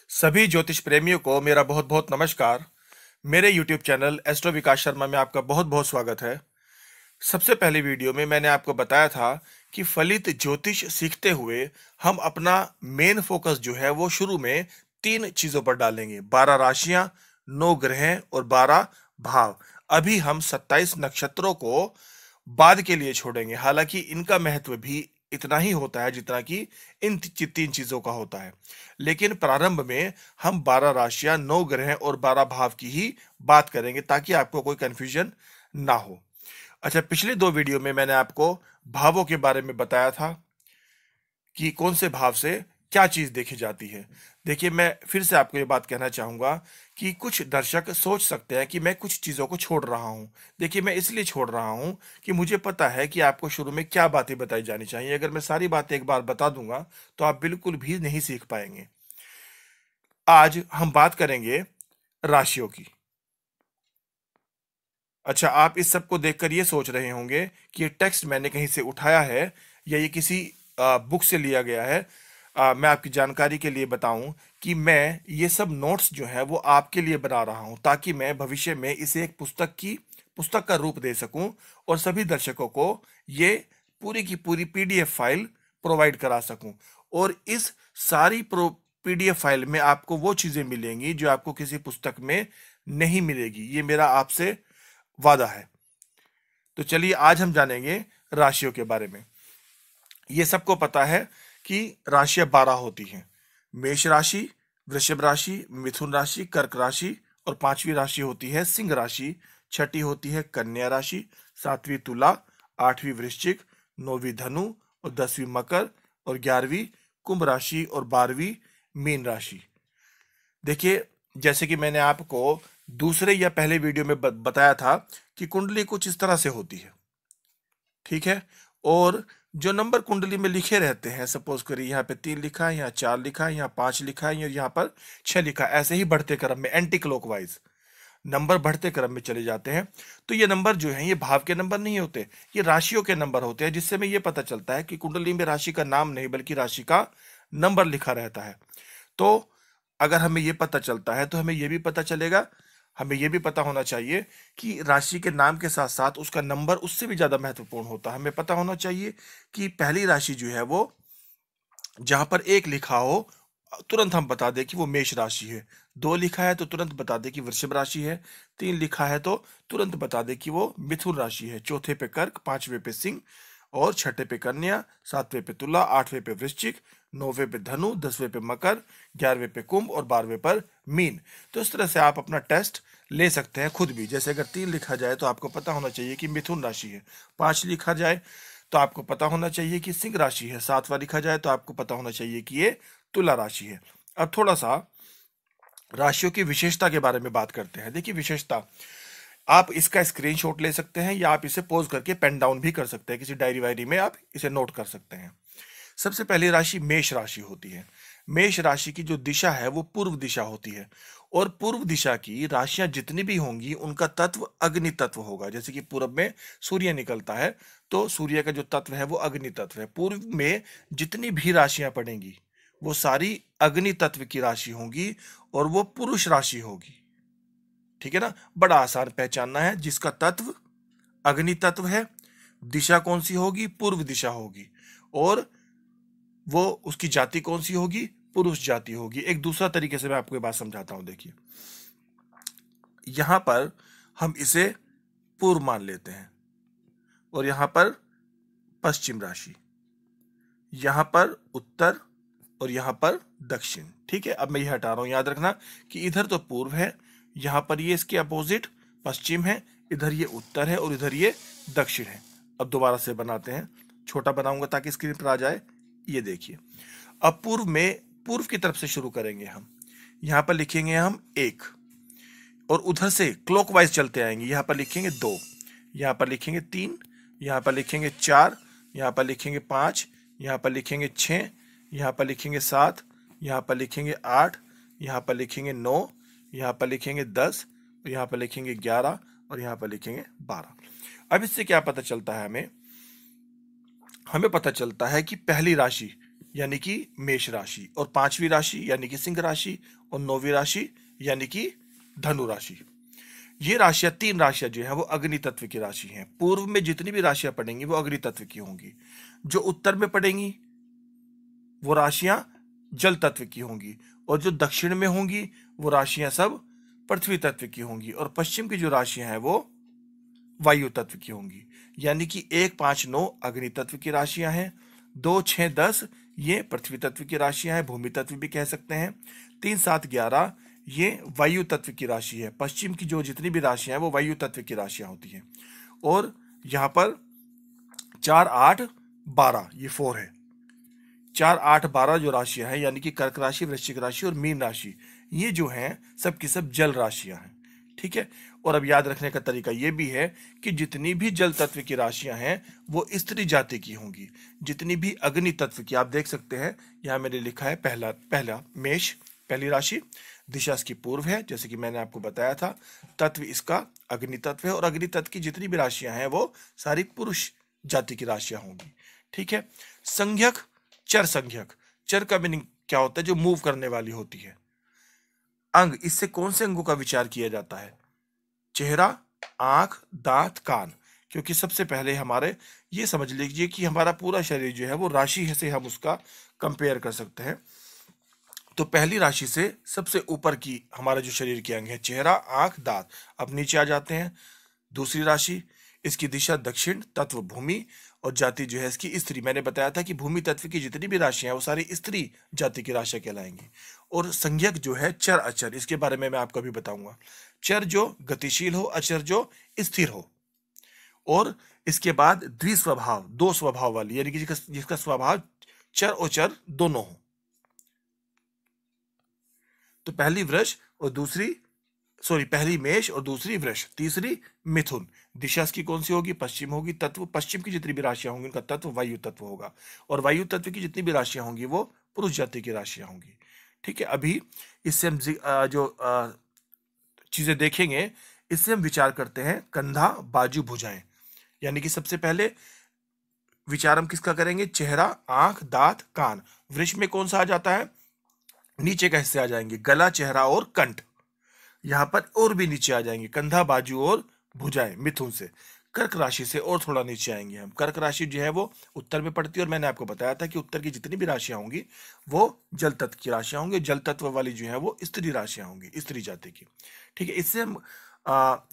सभी ज्योतिष प्रेमियों को मेरा बहुत बहुत नमस्कार। मेरे YouTube चैनल एस्ट्रो विकास शर्मा में आपका बहुत बहुत स्वागत है। सबसे पहले वीडियो में मैंने आपको बताया था कि फलित ज्योतिष सीखते हुए हम अपना मेन फोकस जो है वो शुरू में 3 चीजों पर डालेंगे: 12 राशियां, 9 ग्रह और 12 भाव। अभी हम 27 नक्षत्रों को बाद के लिए छोड़ेंगे, हालांकि इनका महत्व भी इतना ही होता है जितना कि इन 3 चीजों का होता है। लेकिन प्रारंभ में हम 12 राशियां, 9 ग्रह और 12 भाव की ही बात करेंगे ताकि आपको कोई कंफ्यूजन ना हो। अच्छा, पिछले 2 वीडियो में मैंने आपको भावों के बारे में बताया था कि कौन से भाव से क्या चीज देखी जाती है। देखिए, मैं फिर से आपको ये बात कहना चाहूंगा कि कुछ दर्शक सोच सकते हैं कि मैं कुछ चीजों को छोड़ रहा हूं। देखिए, मैं इसलिए छोड़ रहा हूं कि मुझे पता है कि आपको शुरू में क्या बातें बताई जानी चाहिए। अगर मैं सारी बातें एक बार बता दूंगा तो आप बिल्कुल भी नहीं सीख पाएंगे। आज हम बात करेंगे राशियों की। अच्छा, आप इस सब को देखकर ये सोच रहे होंगे कि ये टेक्स्ट मैंने कहीं से उठाया है या ये किसी बुक से लिया गया है। मैं आपकी जानकारी के लिए बताऊं कि मैं ये सब नोट्स जो है वो आपके लिए बना रहा हूं ताकि मैं भविष्य में इसे एक पुस्तक का रूप दे सकूं और सभी दर्शकों को ये पूरी की पूरी पीडीएफ फाइल प्रोवाइड करा सकूं। और इस सारी पीडीएफ फाइल में आपको वो चीजें मिलेंगी जो आपको किसी पुस्तक में नहीं मिलेगी। ये मेरा आपसे वादा है। तो चलिए, आज हम जानेंगे राशियों के बारे में। ये सबको पता है कि राशियां 12 होती हैं: मेष राशि, वृषभ राशि, मिथुन राशि, कर्क राशि, और 5वीं राशि होती है सिंह राशि। छठी होती है कन्या राशि, 7वीं तुला, 8वीं वृश्चिक, 9वीं धनु और 10वीं मकर, और 11वीं कुंभ राशि और 12वीं मीन राशि। देखिए, जैसे कि मैंने आपको दूसरे या पहले वीडियो में बताया था कि कुंडली कुछ इस तरह से होती है, ठीक है। और जो नंबर कुंडली में लिखे रहते हैं, सपोज करिए यहाँ पे 3 लिखा है, यहाँ 4 लिखा है, यहाँ 5 लिखा है, यहाँ पर 6 लिखा है, ऐसे ही बढ़ते क्रम में एंटी क्लॉकवाइज नंबर बढ़ते क्रम में चले जाते हैं। तो ये नंबर जो है ये भाव के नंबर नहीं होते, ये राशियों के नंबर होते हैं, जिससे हमें ये पता चलता है कि कुंडली में राशि का नाम नहीं बल्कि राशि का नंबर लिखा रहता है। तो अगर हमें ये पता चलता है तो हमें ये भी पता चलेगा, हमें ये भी पता होना चाहिए कि राशि के नाम के साथ साथ उसका नंबर उससे भी ज्यादा महत्वपूर्ण होता है। हमें पता होना चाहिए कि पहली राशि जो है वो जहां पर 1 लिखा हो तुरंत हम बता दें कि वो मेष राशि है, 2 लिखा है तो तुरंत बता दें कि वृषभ राशि है, 3 लिखा है तो तुरंत बता दें कि वो मिथुन राशि है, चौथे पे कर्क, 5वें पे सिंह और छठे पे कन्या, 7वें पे तुला, 8वें पे वृश्चिक, 9वें पे धनु, 10वें पे मकर, 11वें पे कुंभ और 12वें पर मीन। तो इस तरह से आप अपना टेस्ट ले सकते हैं खुद भी। जैसे अगर 3 लिखा जाए तो आपको पता होना चाहिए कि मिथुन राशि है, 5 लिखा जाए तो आपको पता होना चाहिए कि सिंह राशि है, 7वां लिखा जाए तो आपको पता होना चाहिए कि ये तुला राशि है। अब थोड़ा सा राशियों की विशेषता के बारे में बात करते हैं। देखिए, विशेषता, आप इसका स्क्रीनशॉट ले सकते हैं या आप इसे पॉज करके पेन डाउन भी कर सकते हैं, किसी डायरी वायरी में आप इसे नोट कर सकते हैं। सबसे पहली राशि मेष राशि होती है। मेष राशि की जो दिशा है वो पूर्व दिशा होती है, और पूर्व दिशा की राशियां जितनी भी होंगी उनका तत्व अग्नि तत्व होगा। जैसे कि पूर्व में सूर्य निकलता है तो सूर्य का जो तत्व है वो अग्नि तत्व है। पूर्व में जितनी भी राशियां पड़ेंगी वो सारी अग्नि तत्व की राशि होंगी और वो पुरुष राशि होगी, ठीक है ना। बड़ा आसान पहचानना है, जिसका तत्व अग्नि तत्व है, दिशा कौन सी होगी, पूर्व दिशा होगी, और वो उसकी जाति कौन सी होगी, पुरुष जाति होगी। एक दूसरा तरीके से मैं आपको ये बात समझाता हूं। देखिए, यहां पर हम इसे पूर्व मान लेते हैं और यहां पर पश्चिम राशि, यहां पर उत्तर और यहां पर दक्षिण, ठीक है। अब मैं ये हटा रहा हूं, याद रखना कि इधर तो पूर्व है, यहां पर ये इसके अपोजिट पश्चिम है, इधर ये उत्तर है और इधर ये दक्षिण है। अब दोबारा से बनाते हैं, छोटा बनाऊंगा ताकि स्क्रीन पर आ जाए। ये देखिए, अब पूर्व की तरफ से शुरू करेंगे हम। यहां पर लिखेंगे हम 1 और उधर से क्लॉकवाइज चलते आएंगे। यहां पर लिखेंगे 2, यहां पर लिखेंगे 3, यहां पर लिखेंगे 4, यहां पर लिखेंगे 5, यहां पर लिखेंगे 6, यहां पर लिखेंगे 7, यहां पर लिखेंगे 8, यहां पर लिखेंगे 9, यहां पर लिखेंगे 10, यहां पर लिखेंगे 11 और यहां पर लिखेंगे 12। अब इससे क्या पता चलता है हमें? हमें पता चलता है कि पहली राशि यानी कि मेष राशि, और 5वीं राशि यानी कि सिंह राशि, और 9वीं राशि यानी कि धनु राशि। ये राशियां, 3 राशियां जो है वो अग्नि तत्व की राशि हैं। पूर्व में जितनी भी राशियां पड़ेंगी वो अग्नि तत्व की होंगी। जो उत्तर में पड़ेंगी वो राशियां जल तत्व की होंगी, और जो दक्षिण में होंगी वो राशियां सब पृथ्वी तत्व की होंगी, और पश्चिम की जो राशियां हैं वो वायु तत्व की होंगी। यानी कि 1, 5, 9 अग्नि तत्व की राशियां हैं, 2, 6, 10 ये पृथ्वी तत्व की राशियां हैं, भूमि तत्व भी कह सकते हैं, 3, 7, 11 ये वायु तत्व की राशि है। पश्चिम की जो जितनी भी राशियां हैं वो वायु तत्व की राशियां होती हैं। और यहाँ पर 4, 8, 12 ये 4 है। 4, 8, 12 जो राशियां हैं यानी कि कर्क राशि, वृश्चिक राशि और मीन राशि, ये जो हैं सब की सब जल राशियां हैं। ठीक है। और अब याद रखने का तरीका ये भी है कि जितनी भी जल तत्व की राशियां हैं वो स्त्री जाति की होंगी। जितनी भी अग्नि तत्व की, आप देख सकते हैं यहां मैंने लिखा है पहला मेष, पहली राशि, दिशा इसकी पूर्व है जैसे कि मैंने आपको बताया था, तत्व इसका अग्नि तत्व है, और अग्नि तत्व की जितनी भी राशियां हैं वो सारी पुरुष जाति की राशियां होंगी। ठीक है। संज्ञक, चर संज्ञक, चर का मीनिंग क्या होता है? जो मूव करने वाली होती है। अंग, इससे कौन से अंगों का विचार किया जाता है? चेहरा, आंख, दांत, कान। क्योंकि सबसे पहले हमारे ये समझ लीजिए कि हमारा पूरा शरीर जो है वो राशि से हम उसका कंपेयर कर सकते हैं। तो पहली राशि से सबसे ऊपर की हमारा जो शरीर के अंग है, चेहरा, आंख, दांत, अब नीचे आ जाते हैं। दूसरी राशि, इसकी दिशा दक्षिण, तत्व भूमि, और जाति जो है इसकी स्त्री। मैंने बताया था कि भूमि तत्व की जितनी भी राशियां हैं वो सारी स्त्री जाति की राशियां कहलाएंगी। और संज्ञक जो है चर अचर, इसके बारे में मैं आपको भी बताऊंगा। चर जो गतिशील हो, अचर जो स्थिर हो। और इसके बाद द्विस्वभाव, 2 स्वभाव वाली, यानी कि जिसका स्वभाव चर और चर दोनों हो। तो पहली मेष और दूसरी वृष, तीसरी मिथुन। दिशा की कौन सी होगी? पश्चिम होगी। तत्व, पश्चिम की जितनी भी राशियां होंगी उनका तत्व वायु तत्व होगा, और वायु तत्व की जितनी भी राशियां होंगी वो पुरुष जाति की राशियां होंगी। ठीक है। अभी इससे हम जो चीजें देखेंगे, इससे हम विचार करते हैं कंधा, बाजू, भुजाएं। यानी कि सबसे पहले विचार हम किसका करेंगे? चेहरा, आंख, दांत, कान। वृष में कौन सा आ जाता है? नीचे का हिस्से आ जाएंगे, गला, चेहरा और कंठ। यहां पर और भी नीचे आ जाएंगे, कंधा, बाजू और भुजाएं। मिथुन से कर्क राशि से और थोड़ा नीचे आएंगे हम। कर्क राशि जो है वो उत्तर में पड़ती है, और मैंने आपको बताया था कि उत्तर की जितनी भी राशियां होंगी वो जल तत्व की राशियां होंगी। जल तत्व वाली जो है वो स्त्री राशियां होंगी, स्त्री जाति की। ठीक है। इससे हम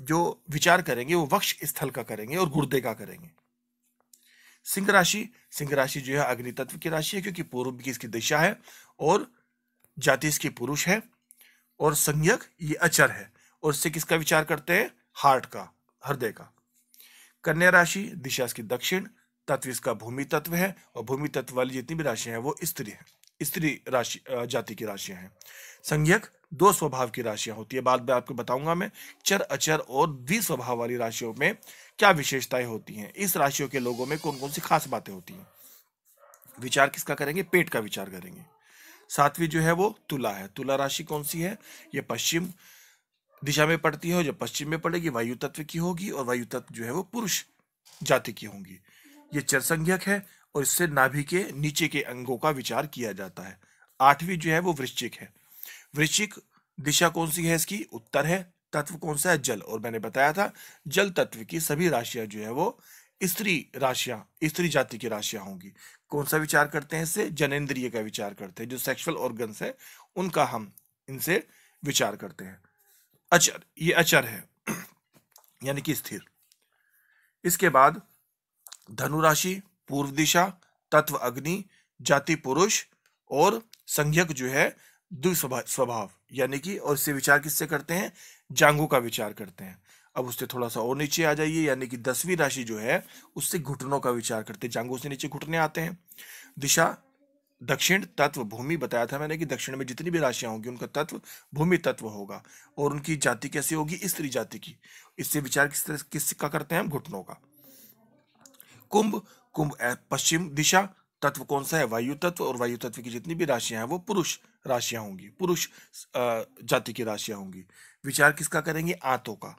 जो विचार करेंगे वो वक्ष स्थल का करेंगे और गुर्दे का करेंगे। सिंह राशि, सिंह राशि जो है अग्नि तत्व की राशि है, क्योंकि पूर्व की इसकी दिशा है और जाति इसकी पुरुष है, और संज्ञक ये अचर है। और इससे किसका विचार करते हैं? हार्ट का, हृदय का। कन्या राशि, दिशा इसकी दक्षिण, तत्व इसका भूमि तत्व है, और भूमि तत्व वाली जितनी भी राशियां हैं वो स्त्री है, स्त्री राशि जाति की राशियां हैं। संज्ञक 2 स्वभाव की राशियां होती है, बाद में आपको बताऊंगा मैं। चर, अचर और द्विस्वभाव वाली राशियों में क्या विशेषताएं होती हैं, इस राशियों के लोगों में कौन कौन सी खास बातें होती हैं। विचार किसका करेंगे? पेट का विचार करेंगे। 7वीं जो है वो तुला है। तुला राशि कौन सी है? ये पश्चिम दिशा में पड़ती है, और जब पश्चिम में पड़ेगी वायु तत्व की होगी, और वायु तत्व जो है वो पुरुष जाति की होंगी। ये चर संज्ञक है, और इससे नाभि के नीचे के अंगों का विचार किया जाता है। 8वीं जो है वो वृश्चिक है। वृश्चिक दिशा कौन सी है इसकी? उत्तर है। तत्व कौन सा है? जल। और मैंने बताया था जल तत्व की सभी राशियां जो है वो स्त्री राशियां, स्त्री जाति की राशियां होंगी। कौन सा विचार करते हैं इससे? जनेंद्रिय का विचार करते हैं, जो सेक्सुअल ऑर्गन्स है उनका हम इनसे विचार करते हैं। अचर, ये अचर है यानी कि स्थिर। इसके बाद धनु राशि, पूर्व दिशा, तत्व अग्नि, जाति पुरुष, और संज्ञक जो है स्वभाव, यानी कि, और इससे विचार किससे करते हैं? जांघों का विचार करते हैं। अब उससे थोड़ा सा और नीचे आ जाइए, यानी कि 10वीं राशि जो है उससे घुटनों का विचार करते हैं। जांघों से नीचे घुटने आते हैं। दिशा दक्षिण, तत्व भूमि, बताया था मैंने कि दक्षिण में जितनी भी राशियां होंगी उनका तत्व भूमि तत्व होगा, और उनकी जाति कैसी होगी? स्त्री जाति की। इससे विचार किसका करते हैं हम? घुटनों का। कुंभ, पश्चिम दिशा, तत्व कौन सा है? वायु तत्व, और वायु तत्व की जितनी भी राशियां हैं वो पुरुष राशियां होंगी, पुरुष जाति की राशियां होंगी। विचार किसका करेंगे? आंतों का।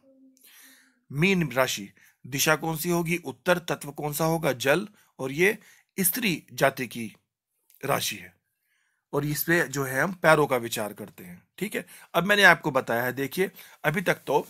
मीन राशि, दिशा कौन सी होगी? उत्तर, तत्व कौन सा होगा? जल, और ये स्त्री जाति की राशि है, और इस पे जो है हम पैरों का विचार करते हैं। ठीक है, अब मैंने आपको बताया है, देखिए अभी तक तो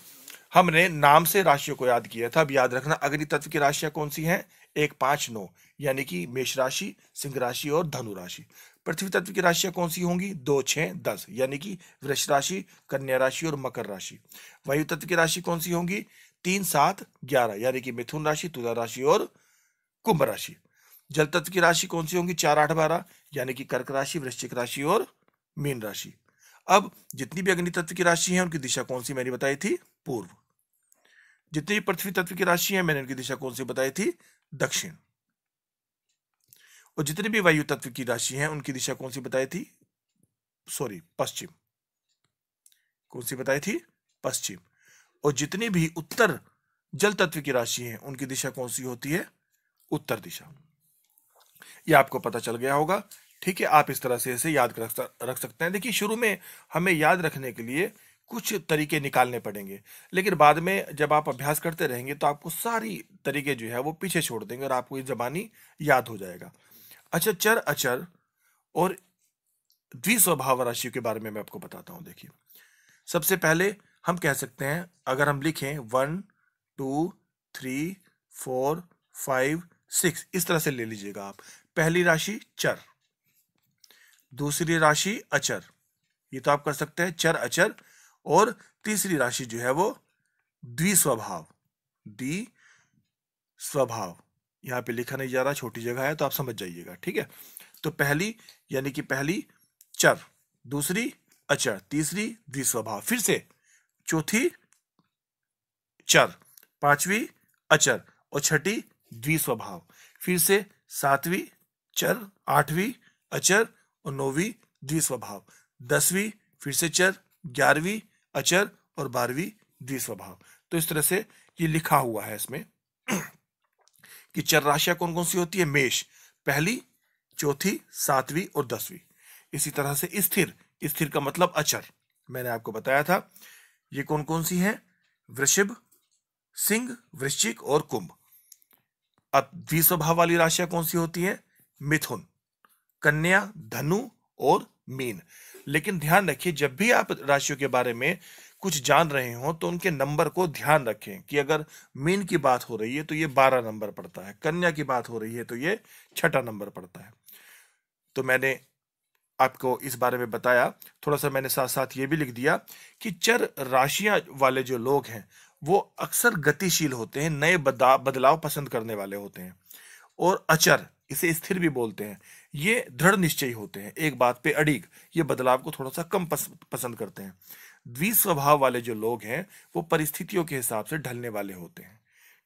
हमने नाम से राशियों को याद किया था। अब याद रखना अग्नि तत्व की राशियां कौन सी हैं, 1, 5, 9, यानी कि मेष राशि, सिंह राशि और धनु राशि। पृथ्वी तत्व की राशियां कौन सी होंगी, 2, 6, 10, यानी कि वृष राशि, कन्या राशि और मकर राशि। वायु तत्व की राशि कौन सी होंगी, 3, 7, 11, यानी कि मिथुन राशि, तुला राशि और कुंभ राशि। जल तत्व की राशि कौन सी होंगी, 4, 8, 12, यानी कि कर्क राशि, वृश्चिक राशि और मीन राशि। अब जितनी भी अग्नि तत्व की राशि है उनकी दिशा कौन सी मैंने बताई थी, पूर्व। जितनी भी पृथ्वी तत्व की राशि है मैंने उनकी दिशा कौन सी बताई थी, दक्षिण। और जितनी भी वायु तत्व की राशि है उनकी दिशा कौन सी बताई थी, सॉरी, पश्चिम। कौन सी बताई थी, पश्चिम। और जितनी भी उत्तर जल तत्व की राशि है उनकी दिशा कौन सी होती है, उत्तर दिशा। ये आपको पता चल गया होगा। ठीक है, आप इस तरह से इसे याद रख सकते हैं। देखिए शुरू में हमें याद रखने के लिए कुछ तरीके निकालने पड़ेंगे, लेकिन बाद में जब आप अभ्यास करते रहेंगे तो आपको सारी तरीके जो है वो पीछे छोड़ देंगे और आपको ये जबानी याद हो जाएगा। अच्छा, चर अचर और द्विस्वभाव राशियों के बारे में मैं आपको बताता हूं। देखिए सबसे पहले हम कह सकते हैं, अगर हम लिखें 1, 2, 3, 4, 5, 6, इस तरह से ले लीजिएगा आप। पहली राशि चर, दूसरी राशि अचर, ये तो आप कर सकते हैं चर अचर। और तीसरी राशि जो है वो द्विस्वभाव, द्विस्वभाव। यहां पे लिखा नहीं जा रहा, छोटी जगह है तो आप समझ जाइएगा। ठीक है, तो पहली यानी कि पहली चर, दूसरी अचर, तीसरी द्विस्वभाव, फिर से चौथी चर, पांचवी अचर और छठी द्विस्वभाव, फिर से सातवीं चर, आठवीं अचर और नौवीं द्विस्वभाव, 10वीं फिर से चर, 11वीं अचर और 12वीं द्विस्वभाव। तो इस तरह से ये लिखा हुआ है इसमें कि चर राशियां कौन कौन सी होती है, मेष पहली, चौथी, 7वीं और 10वीं। इसी तरह से स्थिर, स्थिर का मतलब अचर, मैंने आपको बताया था। ये कौन कौन सी है, वृषभ, सिंह, वृश्चिक और कुंभ। अब द्विस्वभाव वाली राशियां कौन सी होती हैं, मिथुन, कन्या, धनु और मीन। लेकिन ध्यान रखिए, जब भी आप राशियों के बारे में कुछ जान रहे हो तो उनके नंबर को ध्यान रखें कि अगर मीन की बात हो रही है तो ये 12 नंबर पड़ता है, कन्या की बात हो रही है तो ये 6ठा नंबर पड़ता है। तो मैंने आपको इस बारे में बताया, थोड़ा सा मैंने साथ साथ ये भी लिख दिया कि चर राशियां वाले जो लोग हैं वो अक्सर गतिशील होते हैं, नए बदलाव पसंद करने वाले होते हैं। और अचर, इसे स्थिर भी बोलते हैं, ये दृढ़ निश्चयी होते हैं, एक बात पे अड़िग, ये बदलाव को थोड़ा सा कम पसंद करते हैं। द्विस्वभाव वाले जो लोग हैं वो परिस्थितियों के हिसाब से ढलने वाले होते हैं।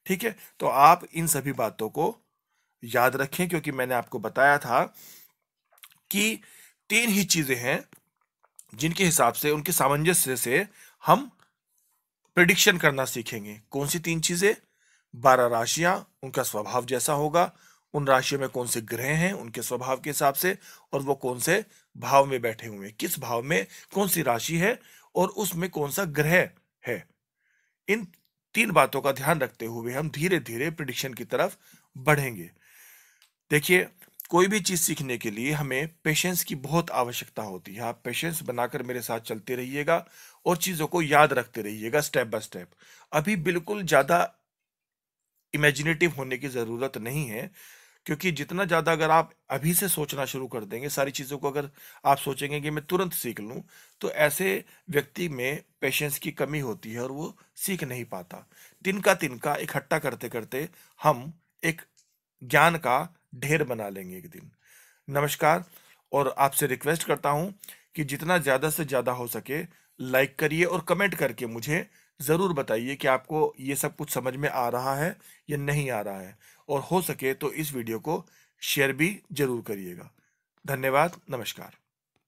ठीक है, तो आप इन सभी बातों को याद रखें, क्योंकि मैंने आपको बताया था कि 3 ही चीजें हैं जिनके हिसाब से, उनके सामंजस्य से हम प्रिडिक्शन करना सीखेंगे। कौन सी 3 चीजें, 12 राशियां, उनका स्वभाव जैसा होगा, उन राशियों में कौन से ग्रह हैं उनके स्वभाव के हिसाब से, और वो कौन से भाव में बैठे हुए हैं, किस भाव में कौन सी राशि है और उसमें कौन सा ग्रह है। इन 3 बातों का ध्यान रखते हुए हम धीरे धीरे प्रिडिक्शन की तरफ बढ़ेंगे। देखिए कोई भी चीज सीखने के लिए हमें पेशेंस की बहुत आवश्यकता होती है। आप पेशेंस बनाकर मेरे साथ चलते रहिएगा और चीजों को याद रखते रहिएगा स्टेप बाय स्टेप। अभी बिल्कुल ज्यादा इमेजिनेटिव होने की जरूरत नहीं है, क्योंकि जितना ज्यादा अगर आप अभी से सोचना शुरू कर देंगे सारी चीजों को, अगर आप सोचेंगे कि मैं तुरंत सीख लूं, तो ऐसे व्यक्ति में पेशेंस की कमी होती है और वो सीख नहीं पाता। तिनका तिनका इकट्ठा करते करते हम एक ज्ञान का ढेर बना लेंगे एक दिन। नमस्कार, और आपसे रिक्वेस्ट करता हूं कि जितना ज्यादा से ज्यादा हो सके लाइक करिए और कमेंट करके मुझे जरूर बताइए कि आपको ये सब कुछ समझ में आ रहा है या नहीं आ रहा है, और हो सके तो इस वीडियो को शेयर भी जरूर करिएगा। धन्यवाद, नमस्कार।